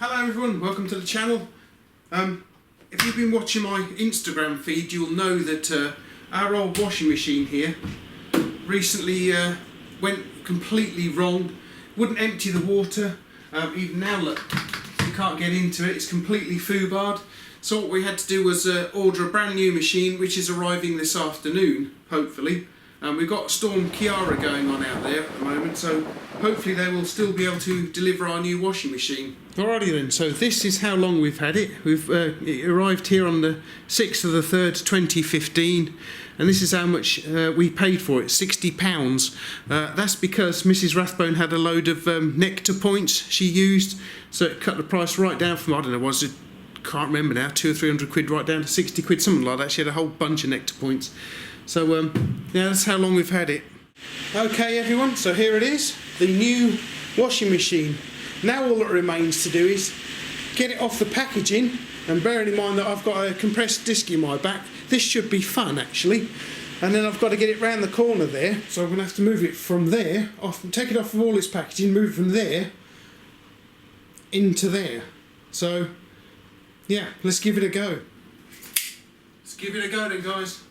Hello everyone, welcome to the channel. If you've been watching my Instagram feed, you'll know that our old washing machine here recently went completely wrong. Wouldn't empty the water. Even now, look, you can't get into it. It's completely foobarred. So what we had to do was order a brand new machine, which is arriving this afternoon, hopefully. We've got Storm Kiara going on out there at the moment, so hopefully they will still be able to deliver our new washing machine. Alrighty then, so this is how long we've had it. It arrived here on the 6th of the 3rd, 2015, and this is how much we paid for it, £60. That's because Mrs. Rathbone had a load of nectar points she used, so it cut the price right down from, I don't know, was it, can't remember now, 200 or 300 quid right down to 60 quid, something like that. She had a whole bunch of nectar points. So yeah, that's how long we've had it. Okay everyone, so here it is, the new washing machine. Now all that remains to do is get it off the packaging, and bearing in mind that I've got a compressed disc in my back, this should be fun actually. And then I've got to get it round the corner there, so I'm going to have to move it from there, take it off of all its packaging, move it from there into there. So yeah, let's give it a go. Let's give it a go then, guys.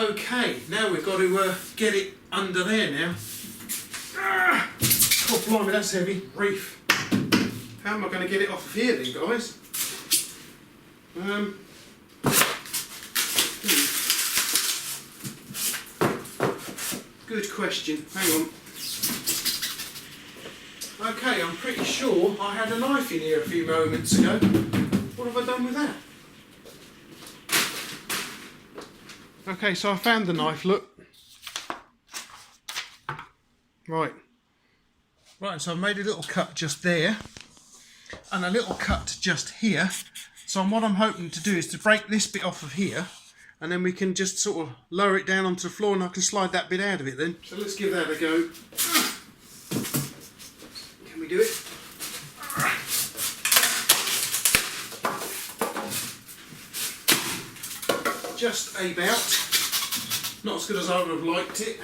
Okay, now we've got to get it under there now. Oh blimey, that's heavy. Reef. How am I going to get it off of here then, guys? Good question. Hang on. Okay, I'm pretty sure I had a knife in here a few moments ago. What have I done with that? Okay, so I found the knife, look. Right, so I've made a little cut just there, and a little cut just here. So what I'm hoping to do is to break this bit off of here, and then we can just sort of lower it down onto the floor, and I can slide that bit out of it then. So let's give that a go. Can we do it? Just about. Not as good as I would have liked it.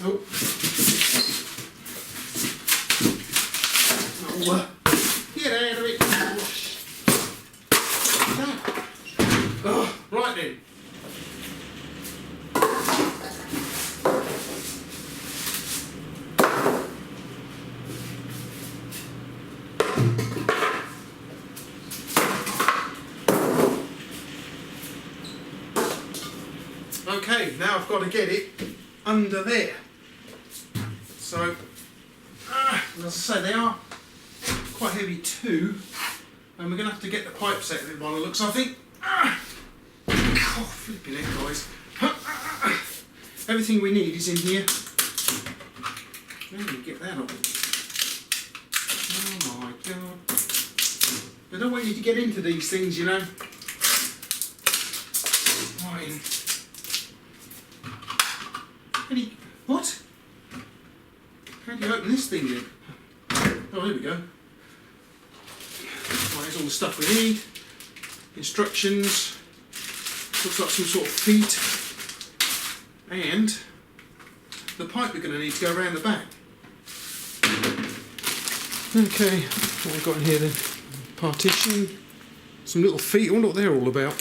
Oh. Oh, get out of it. Oh, right then. Okay, now I've got to get it under there. So, as I say, they are quite heavy too, and we're going to have to get the pipes out of it by the looks, I think. Oh, flipping it, guys. Everything we need is in here. Let me get that off. Oh my god. I don't want you to get into these things, you know. Right. What? How do you open this thing then? Oh, there we go. Right, here's all the stuff we need. Instructions. Looks like some sort of feet. And the pipe we're going to need to go around the back. Okay, what we've got in here then? Partition. Some little feet. I wonder what they're all about.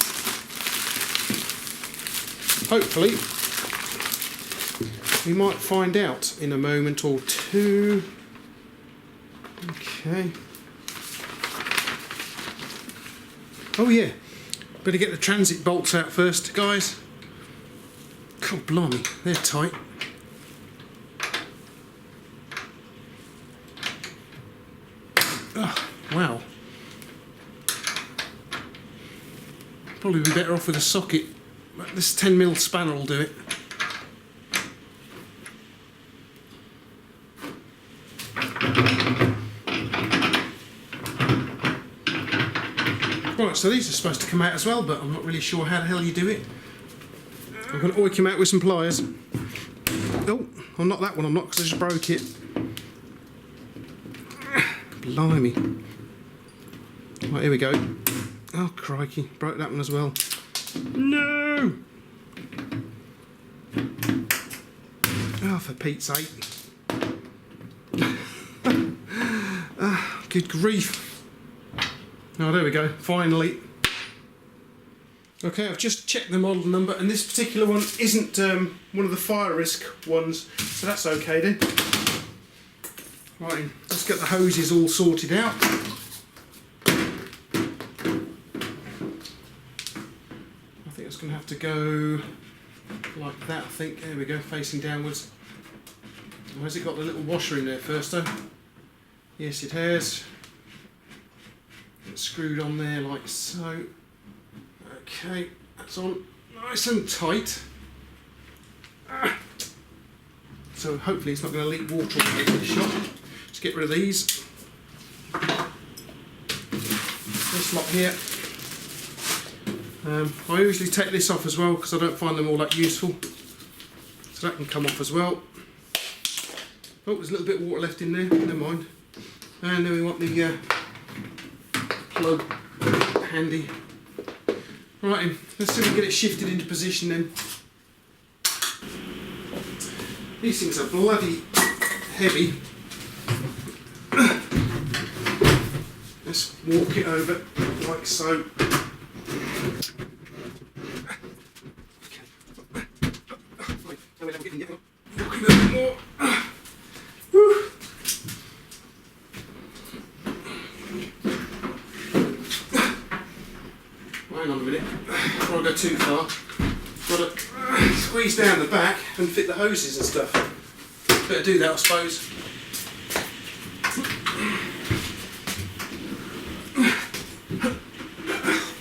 Hopefully we might find out in a moment or two. Okay. Oh yeah, better get the transit bolts out first, guys. God blimey, they're tight. Probably be better off with a socket. This 10mm spanner will do it. Right, so these are supposed to come out as well, but I'm not really sure how the hell you do it. I'm going to oink him out with some pliers. Oh, well, not that one, I'm not, because I just broke it. Blimey. Right, here we go. Oh, crikey, broke that one as well. No! Oh, for Pete's sake. Good grief. Oh, there we go, finally. Okay, I've just checked the model number, and this particular one isn't one of the fire risk ones, so that's okay then. Right, let's get the hoses all sorted out. I think it's going to have to go like that, I think. There we go, facing downwards. Oh, has it got the little washer in there first though? Yes, it has. It's screwed on there like so. Okay, that's on nice and tight. So hopefully it's not going to leak water all over the shop. Let's get rid of these. This lot here. I usually take this off as well because I don't find them all that useful. So that can come off as well. Oh, there's a little bit of water left in there, never mind. And then we want the plug handy. Right, let's see if we can get it shifted into position then. These things are bloody heavy. Let's walk it over like so. Walk it a bit more. Hang on a minute, before I go too far, got to squeeze down the back and fit the hoses and stuff. Better do that, I suppose.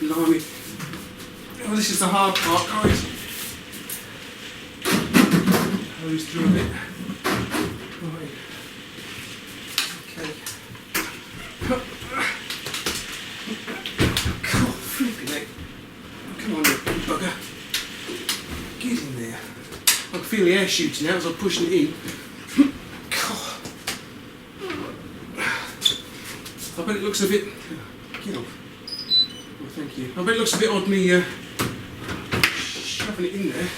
Blimey. Oh, this is the hard part, guys. Hose through a bit. Right. Okay. Come on, you bugger. Get in there. I can feel the air shooting out as I'm pushing it in. God. I bet it looks a bit... Get off. Oh, thank you. I bet it looks a bit odd me shoving it in there.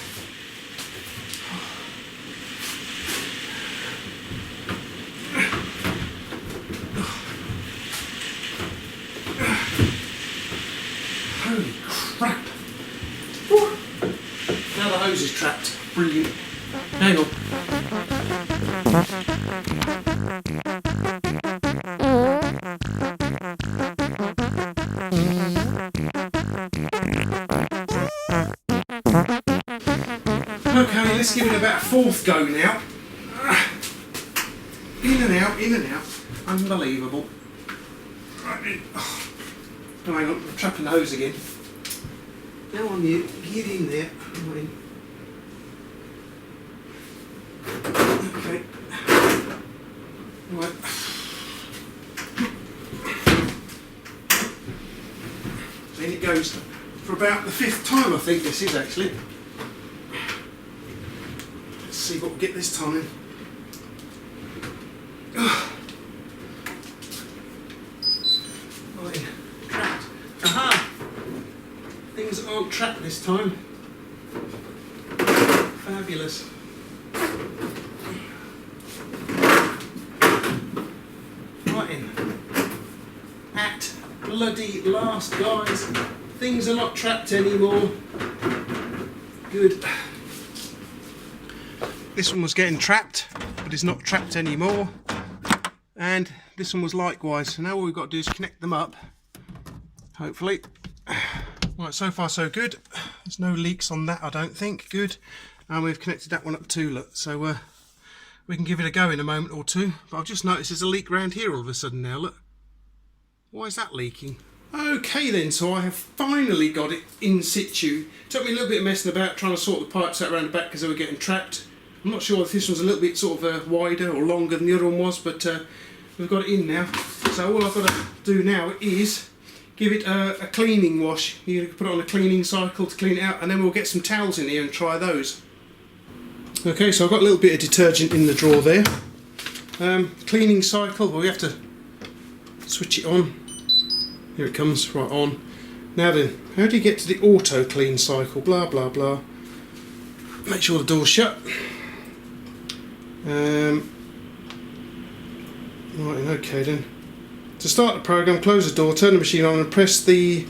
Holy crap. Now the hose is trapped. Brilliant. Hang on. Okay, let's give it about a fourth go now. In and out, in and out. Unbelievable. Right. Oh, hang on, I'm trapping the hose again. Now on you, get in there. Right. Okay. Right. Then it goes for about the 5th time, I think this is actually. Let's see what we get this time. Right. Trapped. Aha! Things aren't trapped this time. Fabulous. Right in. At bloody last, guys. Things are not trapped anymore. Good. This one was getting trapped, but it's not trapped anymore. And this one was likewise. So now all we've got to do is connect them up. Hopefully. Right, so far so good. There's no leaks on that, I don't think. Good. And we've connected that one up too, look. So we can give it a go in a moment or two. But I've just noticed there's a leak round here all of a sudden now, look. Why is that leaking? Okay then, so I have finally got it in situ. Took me a little bit of messing about trying to sort the pipes out around the back because they were getting trapped. I'm not sure if this one's a little bit sort of wider or longer than the other one was, but we've got it in now. So all I've got to do now is give it a cleaning wash. You put it on a cleaning cycle to clean it out, and then we'll get some towels in here and try those. Okay, so I've got a little bit of detergent in the drawer there. Cleaning cycle, well, we have to switch it on. Here it comes, right on. Now then, how do you get to the auto clean cycle? Blah blah blah. Make sure the door's shut. Right, okay then. To start the program, close the door, turn the machine on and press the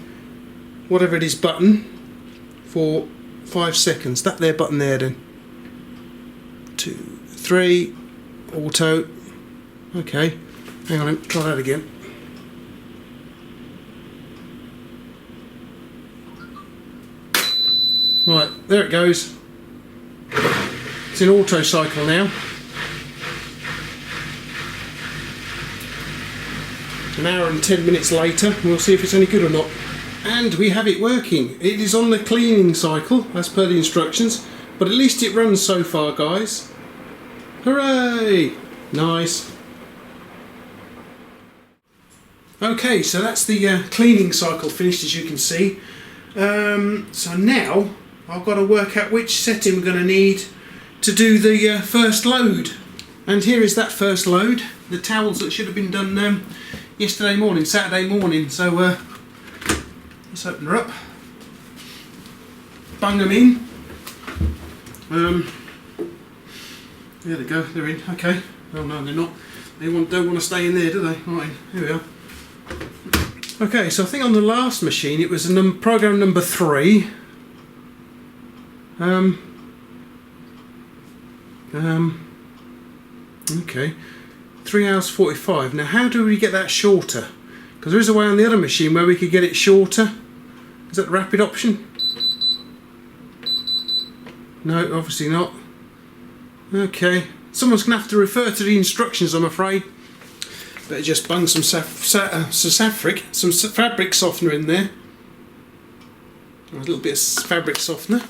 whatever it is button for 5 seconds. That there button there then. 2, 3, auto. Okay, hang on, try that again. Right, there it goes. It's in auto cycle now. An hour and 10 minutes later, we'll see if it's any good or not. And we have it working. It is on the cleaning cycle, as per the instructions, but at least it runs so far, guys. Hooray! Nice. Okay, so that's the cleaning cycle finished, as you can see. So now I've got to work out which setting we're going to need to do the first load. And here is that first load. The towels that should have been done yesterday morning, Saturday morning. So let's open her up. Bung them in. There they go, they're in. Okay. Oh no, they're not. They don't want to stay in there, do they? Right, here we are. Okay, so I think on the last machine it was program number 3. Okay, 3 hours 45. Now how do we get that shorter? Because there is a way on the other machine where we could get it shorter. Is that the rapid option? No, obviously not. Okay, someone's going to have to refer to the instructions, I'm afraid. Better just bung some fabric softener in there. A little bit of fabric softener.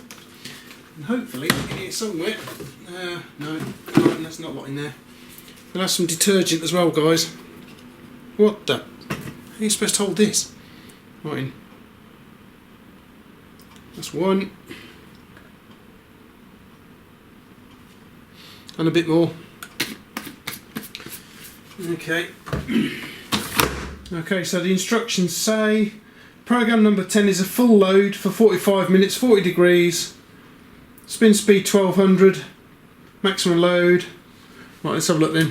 And hopefully in here somewhere. No, there's not a lot in there. We'll have some detergent as well, guys. What the? How are you supposed to hold this? Right in. That's one. And a bit more. Okay. Okay, so the instructions say program number 10 is a full load for 45 minutes, 40 degrees, spin speed 1200, maximum load. Right, let's have a look then.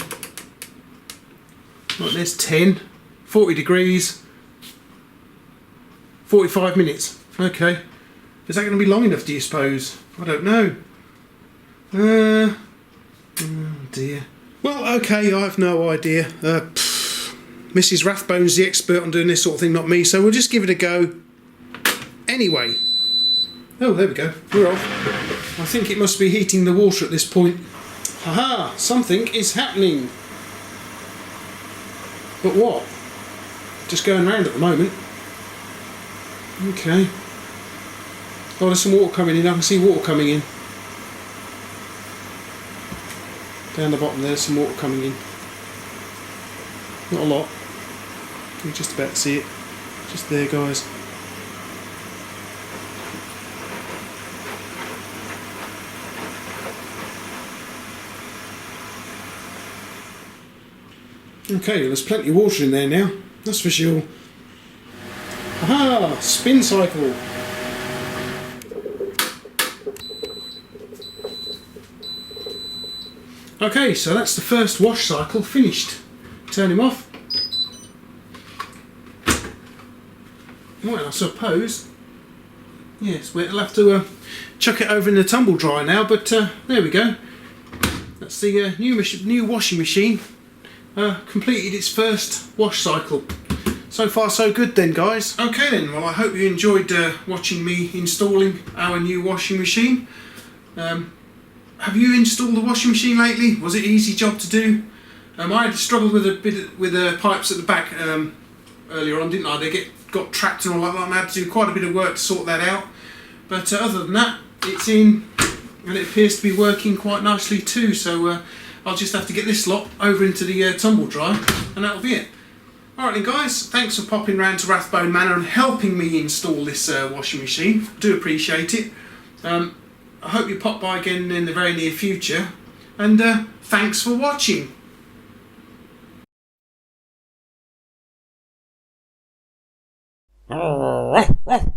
Right, there's 10, 40 degrees, 45 minutes. Okay. Is that going to be long enough, do you suppose? I don't know. Oh dear. Well, okay, I have no idea. Mrs. Rathbone's the expert on doing this sort of thing, not me, so we'll just give it a go. Anyway. Oh, there we go. We're off. I think it must be heating the water at this point. Haha, something is happening. But what? Just going round at the moment. Okay. Oh, there's some water coming in. I can see water coming in. Down the bottom there's some water coming in. Not a lot. You can just about see it. Just there, guys. Okay, there's plenty of water in there now. That's for sure. Aha! Spin cycle. Okay, so that's the first wash cycle finished. Turn him off. Well, I suppose, yes, we'll have to chuck it over in the tumble dryer now, but there we go. That's the new washing machine. Completed its first wash cycle. So far so good then, guys. Okay then, well I hope you enjoyed watching me installing our new washing machine. Have you installed the washing machine lately? Was it an easy job to do? I had struggled with a bit with the pipes at the back earlier on, didn't I? They got trapped and all like that, and I had to do quite a bit of work to sort that out. But other than that, it's in, and it appears to be working quite nicely too. So I'll just have to get this lot over into the tumble dryer, and that'll be it. Alright then guys, thanks for popping round to Rathbone Manor and helping me install this washing machine. I do appreciate it. I hope you pop by again in the very near future, and thanks for watching. Ruff, ruff.